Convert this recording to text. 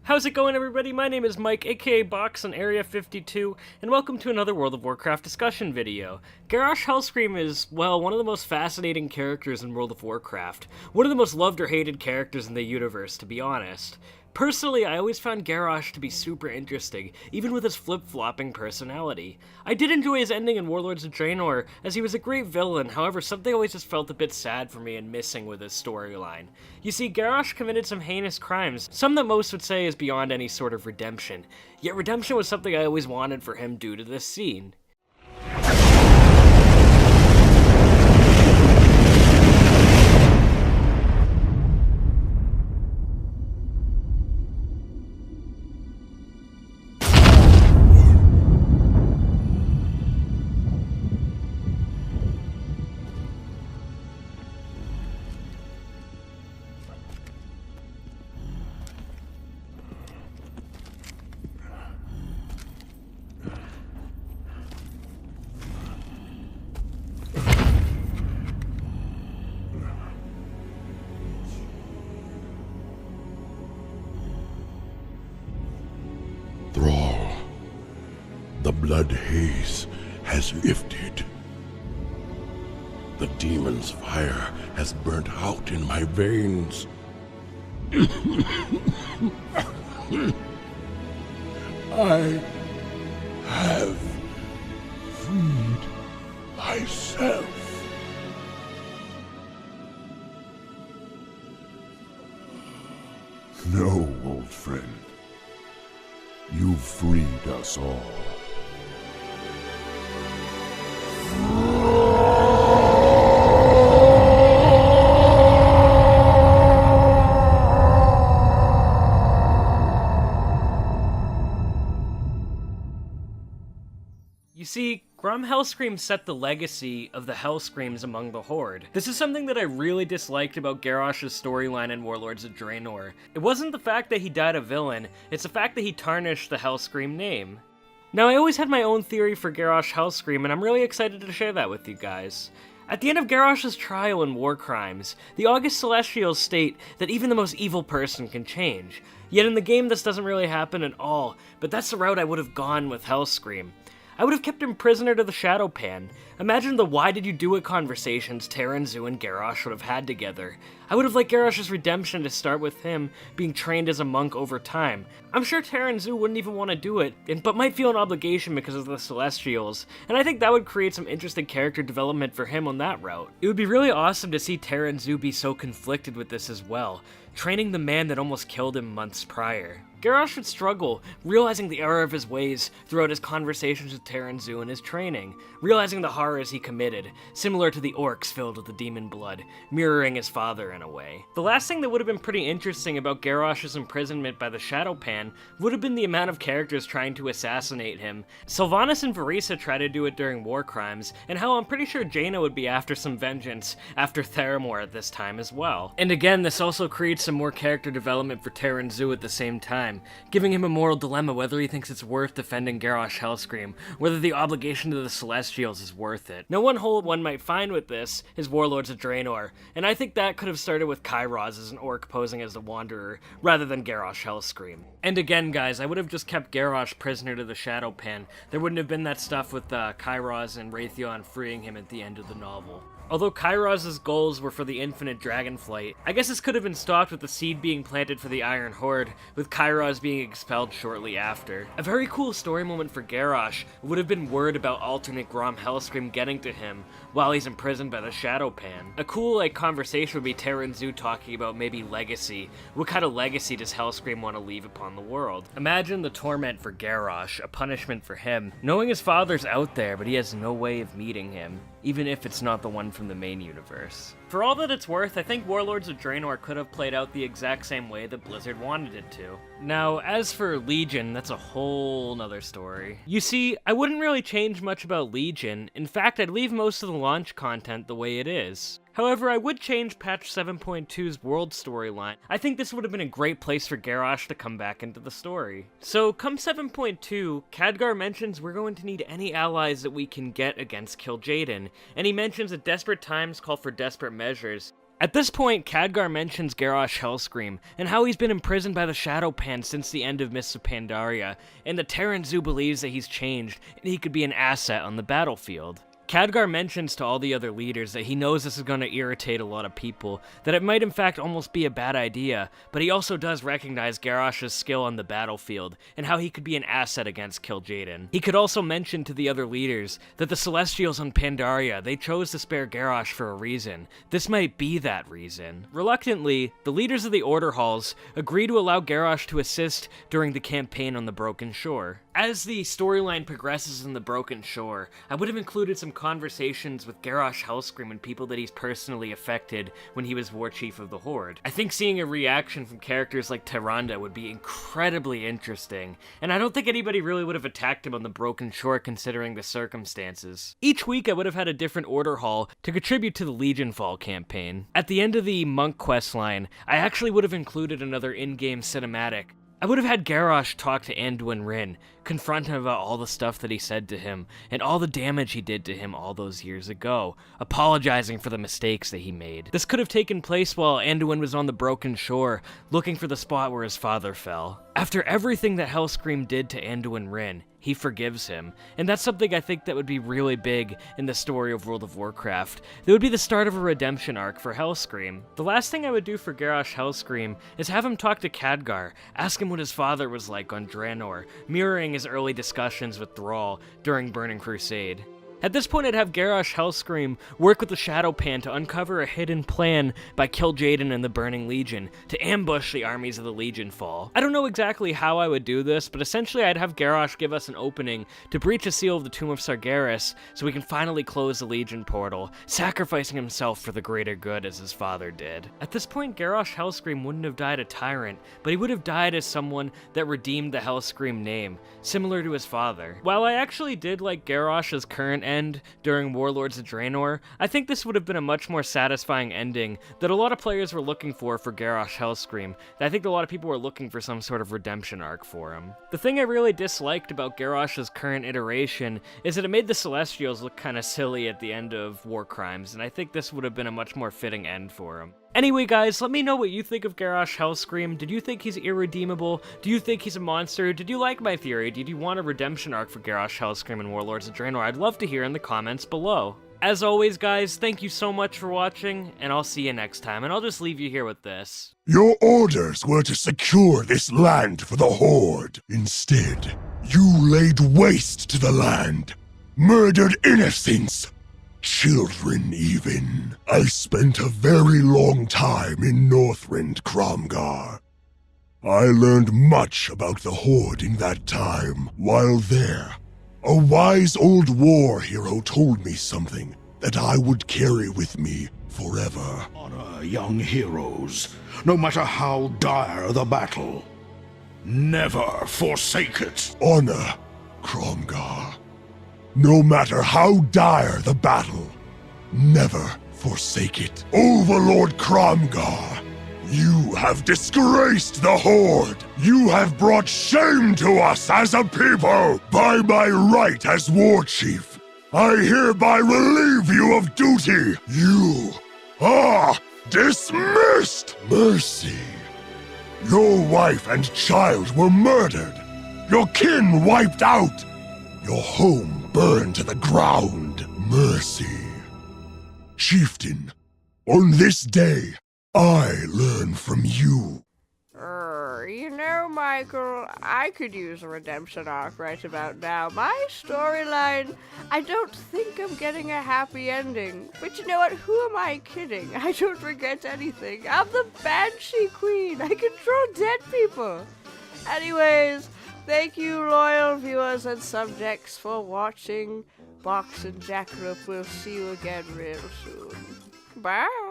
How's it going, everybody? My name is Mike, aka Box on Area 52, and welcome to another World of Warcraft discussion video. Garrosh Hellscream is, well, one of the most fascinating characters in World of Warcraft. One of the most loved or hated characters in the universe, to be honest. Personally, I always found Garrosh to be super interesting, even with his flip-flopping personality. I did enjoy his ending in Warlords of Draenor, as he was a great villain, however something always just felt a bit sad for me and missing with his storyline. You see, Garrosh committed some heinous crimes, some that most would say is beyond any sort of redemption, yet redemption was something I always wanted for him due to this scene. The blood haze has lifted. The demon's fire has burnt out in my veins. I have freed myself. No, old friend. You've freed us all. You see, Grom Hellscream set the legacy of the Hellscreams among the Horde. This is something that I really disliked about Garrosh's storyline in Warlords of Draenor. It wasn't the fact that he died a villain, it's the fact that he tarnished the Hellscream name. Now, I always had my own theory for Garrosh Hellscream, and I'm really excited to share that with you guys. At the end of Garrosh's trial in War Crimes, the August Celestials state that even the most evil person can change. Yet in the game this doesn't really happen at all, but that's the route I would have gone with Hellscream. I would have kept him prisoner to the Shadow Pan. Imagine the why did you do it conversations Terran Zu and Garrosh would have had together. I would have liked Garrosh's redemption to start with him being trained as a monk over time. I'm sure Terran Zu wouldn't even want to do it, but might feel an obligation because of the Celestials, and I think that would create some interesting character development for him on that route. It would be really awesome to see Terran Zu be so conflicted with this as well, training the man that almost killed him months prior. Garrosh would struggle, realizing the error of his ways throughout his conversations with Terran Zu and his training, realizing the horrors he committed, similar to the orcs filled with the demon blood, mirroring his father in a way. The last thing that would have been pretty interesting about Garrosh's imprisonment by the Shadow Pan would have been the amount of characters trying to assassinate him. Sylvanas and Varisa try to do it during War Crimes, and hell, I'm pretty sure Jaina would be after some vengeance after Theramore at this time as well. And again, this also creates some more character development for Terran Zu at the same time, giving him a moral dilemma whether he thinks it's worth defending Garrosh Hellscream, whether the obligation to the Celestials is worth it. Now, one hole one might find with this is Warlords of Draenor, and I think that could have started with Kairos as an orc posing as the Wanderer, rather than Garrosh Hellscream. And again, guys, I would have just kept Garrosh prisoner to the Shadow Pan. There wouldn't have been that stuff with Kairos and Raytheon freeing him at the end of the novel. Although Kairos' goals were for the infinite dragonflight, I guess this could have been stopped with the seed being planted for the Iron Horde, with Kairos being expelled shortly after. A very cool story moment for Garrosh would have been word about alternate Grom Hellscream getting to him while he's imprisoned by the Shadow Pan. A cool, conversation would be Terran Zu talking about maybe legacy. What kind of legacy does Hellscream want to leave upon the world? Imagine the torment for Garrosh, a punishment for him, knowing his father's out there, but he has no way of meeting him, even if it's not the one from the main universe. For all that it's worth, I think Warlords of Draenor could have played out the exact same way that Blizzard wanted it to. Now, as for Legion, that's a whole nother story. You see, I wouldn't really change much about Legion. In fact, I'd leave most of the launch content the way it is. However, I would change patch 7.2's world storyline. I think this would have been a great place for Garrosh to come back into the story. So, come 7.2, Khadgar mentions we're going to need any allies that we can get against Kil'jaeden, and he mentions that desperate times call for desperate measures. At this point, Khadgar mentions Garrosh Hellscream, and how he's been imprisoned by the Shadow Pan since the end of Mists of Pandaria, and the Terran Zoo believes that he's changed, and he could be an asset on the battlefield. Khadgar mentions to all the other leaders that he knows this is going to irritate a lot of people, that it might in fact almost be a bad idea, but he also does recognize Garrosh's skill on the battlefield, and how he could be an asset against Kil'jaeden. He could also mention to the other leaders that the Celestials on Pandaria, they chose to spare Garrosh for a reason. This might be that reason. Reluctantly, the leaders of the Order Halls agree to allow Garrosh to assist during the campaign on the Broken Shore. As the storyline progresses in the Broken Shore, I would have included some conversations with Garrosh Hellscream and people that he's personally affected when he was War Chief of the Horde. I think seeing a reaction from characters like Tyrande would be incredibly interesting, and I don't think anybody really would have attacked him on the Broken Shore considering the circumstances. Each week I would have had a different Order Hall to contribute to the Legion Fall campaign. At the end of the Monk questline, I actually would have included another in-game cinematic. I would have had Garrosh talk to Anduin Wrynn, confront him about all the stuff that he said to him, and all the damage he did to him all those years ago, apologizing for the mistakes that he made. This could have taken place while Anduin was on the Broken Shore, looking for the spot where his father fell. After everything that Hellscream did to Anduin Wrynn, he forgives him, and that's something I think that would be really big in the story of World of Warcraft. That would be the start of a redemption arc for Hellscream. The last thing I would do for Garrosh Hellscream is have him talk to Khadgar, ask him what his father was like on Draenor, mirroring his early discussions with Thrall during Burning Crusade. At this point, I'd have Garrosh Hellscream work with the Shadow Pan to uncover a hidden plan by Kil'jaeden and the Burning Legion to ambush the armies of the Legion Fall. I don't know exactly how I would do this, but essentially I'd have Garrosh give us an opening to breach a seal of the Tomb of Sargeras so we can finally close the Legion portal, sacrificing himself for the greater good as his father did. At this point, Garrosh Hellscream wouldn't have died a tyrant, but he would have died as someone that redeemed the Hellscream name, similar to his father. While I actually did like Garrosh's current end during Warlords of Draenor, I think this would have been a much more satisfying ending that a lot of players were looking for Garrosh Hellscream. I think a lot of people were looking for some sort of redemption arc for him. The thing I really disliked about Garrosh's current iteration is that it made the Celestials look kinda silly at the end of War Crimes, and I think this would have been a much more fitting end for him. Anyway guys, let me know what you think of Garrosh Hellscream. Did you think he's irredeemable? Do you think he's a monster? Did you like my theory? Did you want a redemption arc for Garrosh Hellscream in Warlords of Draenor? I'd love to hear in the comments below. As always guys, thank you so much for watching, and I'll see you next time, and I'll just leave you here with this. Your orders were to secure this land for the Horde. Instead, you laid waste to the land, murdered innocents, children even. I spent a very long time in Northrend, Cromgar. I learned much about the Horde in that time. While there, a wise old war hero told me something that I would carry with me forever. Honor young heroes, no matter how dire the battle. Never forsake it. Honor, Cromgar. No matter how dire the battle, never forsake it. Overlord Cromgar, you have disgraced the Horde. You have brought shame to us as a people. By my right as War Chief, I hereby relieve you of duty. You are dismissed. Mercy. Your wife and child were murdered. Your kin wiped out. Your home burned to the ground. Mercy. Chieftain, on this day, I learn from you. You know, Michael, I could use a redemption arc right about now. My storyline, I don't think I'm getting a happy ending. But you know what? Who am I kidding? I don't regret anything. I'm the Banshee Queen. I control dead people. Anyways, thank you, loyal viewers and subjects, for watching. Box and Jackrup will see you again real soon. Bye.